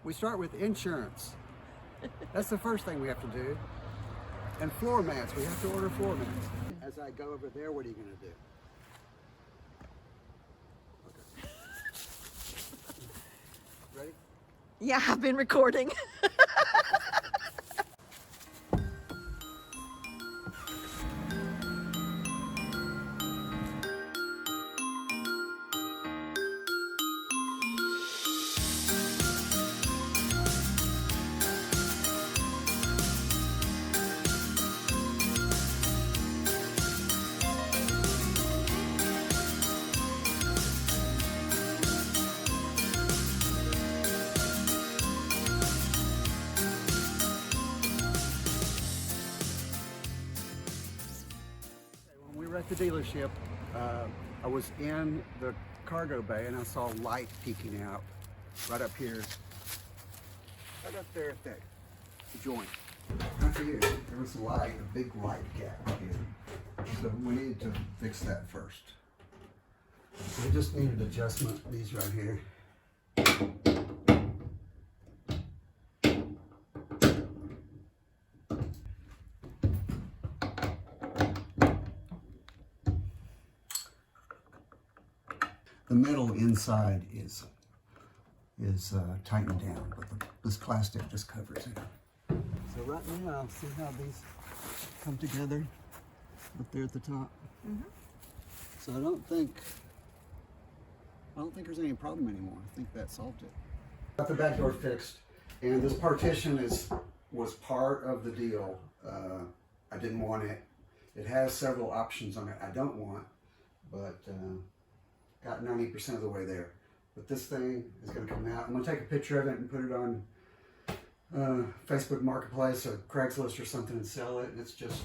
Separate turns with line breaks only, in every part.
We start with insurance. That's the first thing we have to do. And floor mats, we have to order floor mats. As I go over there, what are you gonna do? Okay. Ready?
Yeah, I've been recording.
At the dealership, I was in the cargo bay and I saw light peeking out right up here, right up there at that joint. Right here, there was light, a big light gap here. So we needed to fix that first. So we just needed adjustment, these right here. The metal inside is tightened down, but this plastic just covers it. So right now, see how these come together up there at the top? Mm-hmm. So I don't think there's any problem anymore. I think that solved it. Got the back door fixed, and this partition was part of the deal. I didn't want it. It has several options on it I don't want, but got 90% of the way there. But this thing is going to come out. I'm going to take a picture of it and put it on Facebook Marketplace or Craigslist or something and sell it. And it's just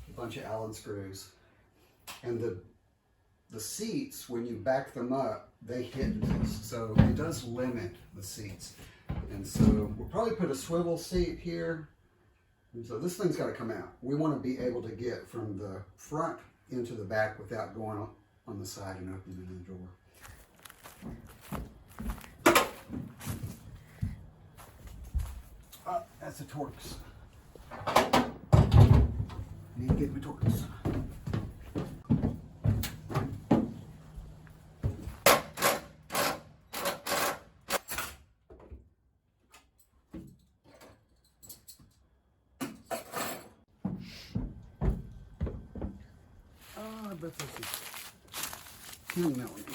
a bunch of Allen screws. And the seats, when you back them up, they hit this. So it does limit the seats. And so we'll probably put a swivel seat here. And so this thing's got to come out. We want to be able to get from the front into the back without going on the side and opening the drawer. That's the Torx. Need to get my Torx. I bet this is 10 millimeters.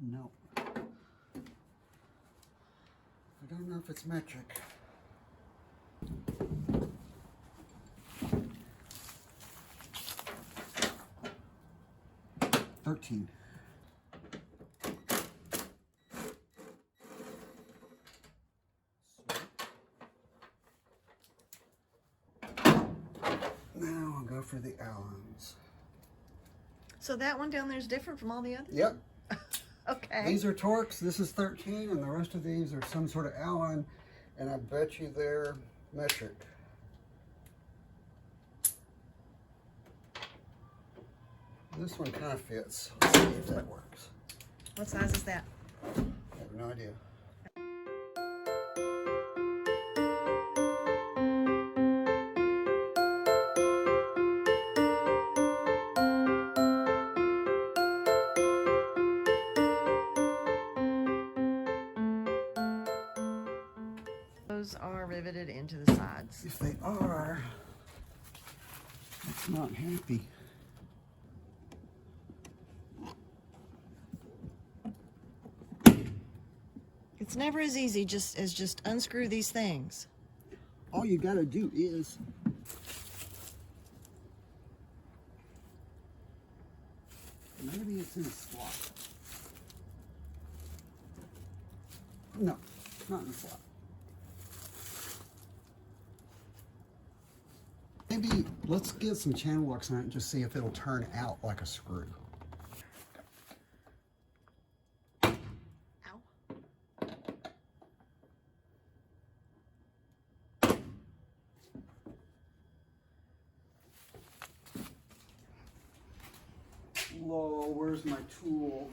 No. I don't know if it's metric. $13. Now I'll go for the Allens.
So that one down there is different from all the others?
Yep.
Okay.
These are Torx, this is 13, and the rest of these are some sort of Allen, and I bet you they're metric. This one kind of fits. Let's see if that works.
What size is that?
I have no idea.
Those are riveted into the sides.
If they are, it's not happy.
It's never as easy as just unscrew these things.
All you gotta do is maybe it's in a slot. No, not in a slot. Maybe let's get some channel locks on it and just see if it'll turn out like a screw.
Ow.
where's my tool?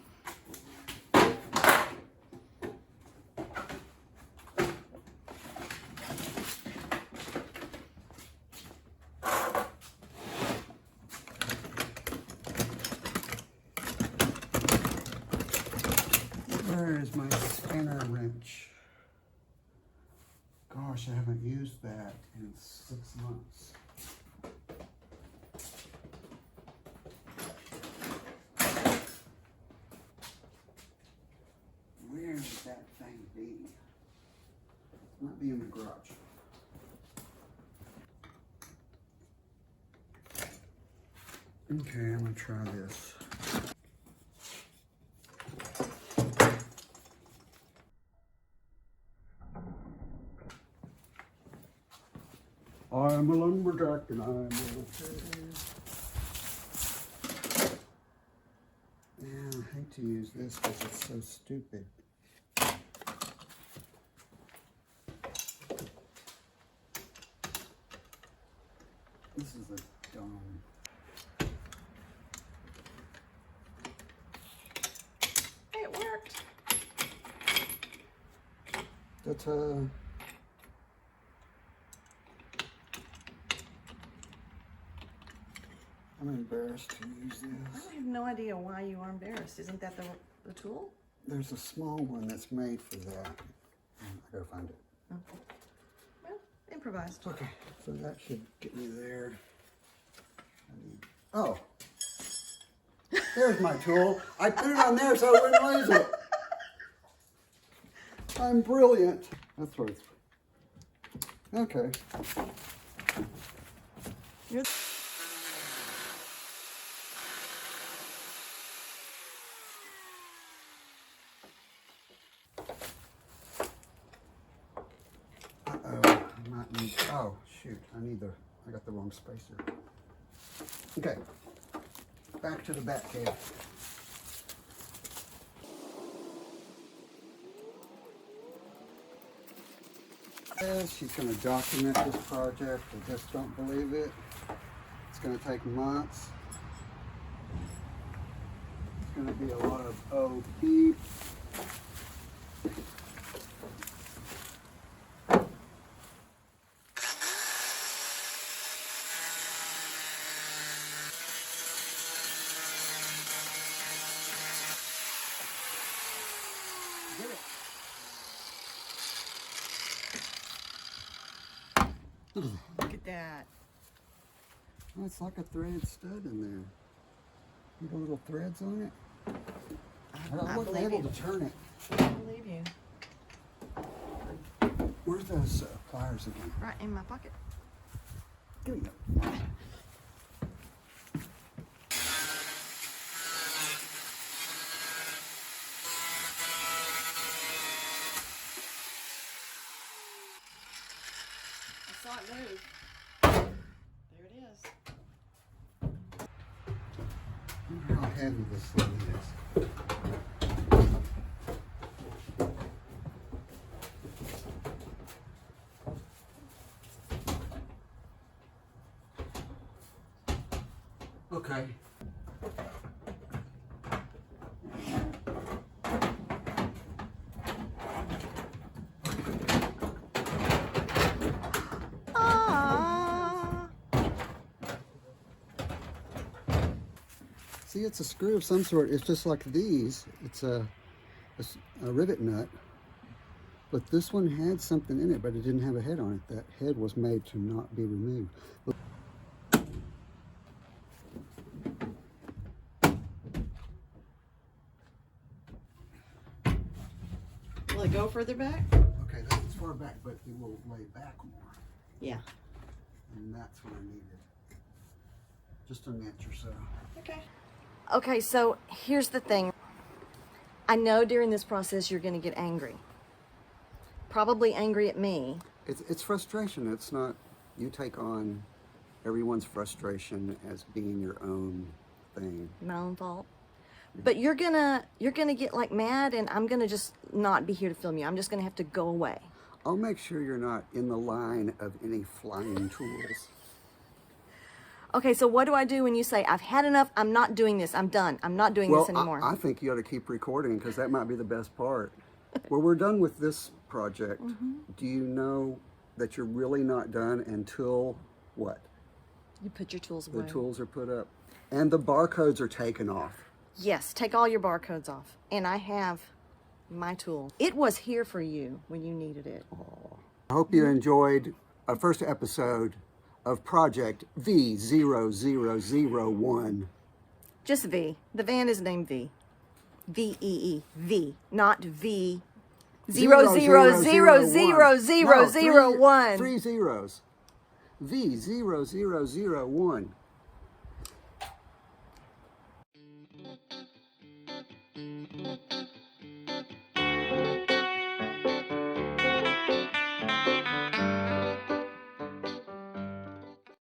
Where is my spinner wrench? Gosh, I haven't used that in 6 months. Where would that thing be? It might be in the garage. Okay, I'm gonna try this. I'm a lumberjack and I'm okay. Yeah, I hate to use this because it's so stupid. This is a dumb.
It worked.
That's I'm embarrassed to use this.
I have no idea why you are embarrassed. Isn't that the tool?
There's a small one that's made for that. I gotta find it.
Okay. Well, improvised.
Okay, so that should get me there. Oh, there's my tool. I put it on there so I wouldn't lose it. I'm brilliant. That's what it's. Okay.
You're
Oh, shoot. I got the wrong spacer. Okay. Back to the bat cave. She's going to document this project. I just don't believe it. It's going to take months. It's going to be a lot of oh beep.
Look at that.
Oh, it's like a threaded stud in there. You got little threads on it. I wasn't able to turn it.
I believe you.
Where's those pliers again?
Right in my pocket.
Give me that.
I saw it move. There it is.
I wonder how heavy this thing is. Okay. See, it's a screw of some sort. It's just like these. It's a rivet nut. But this one had something in it, but it didn't have a head on it. That head was made to not be removed.
Will it go further back?
Okay, that's far back, but it will lay back more.
Yeah.
And that's what I needed. Just an inch or so.
Okay. Okay, so here's the thing. I know during this process you're going to get angry. Probably angry at me.
It's frustration. It's not, you take on everyone's frustration as being your own thing.
My own fault. But you're gonna get like mad, and I'm gonna just not be here to film you. I'm just gonna have to go away.
I'll make sure you're not in the line of any flying tools.
Okay, so what do I do when you say, I've had enough, I'm not doing this, I'm done, I'm not doing this anymore?
I think you ought to keep recording because that might be the best part. Well, we're done with this project. Do you know that you're really not done until what?
You put your tools away.
The tools are put up and the barcodes are taken off.
Yes, take all your barcodes off. And I have my tool. It was here for you when you needed it.
I hope you enjoyed our first episode of Project V0001.
Just V. The van is named V. V-E-E. V. Not V. 0000001.
3 zeros. V0001.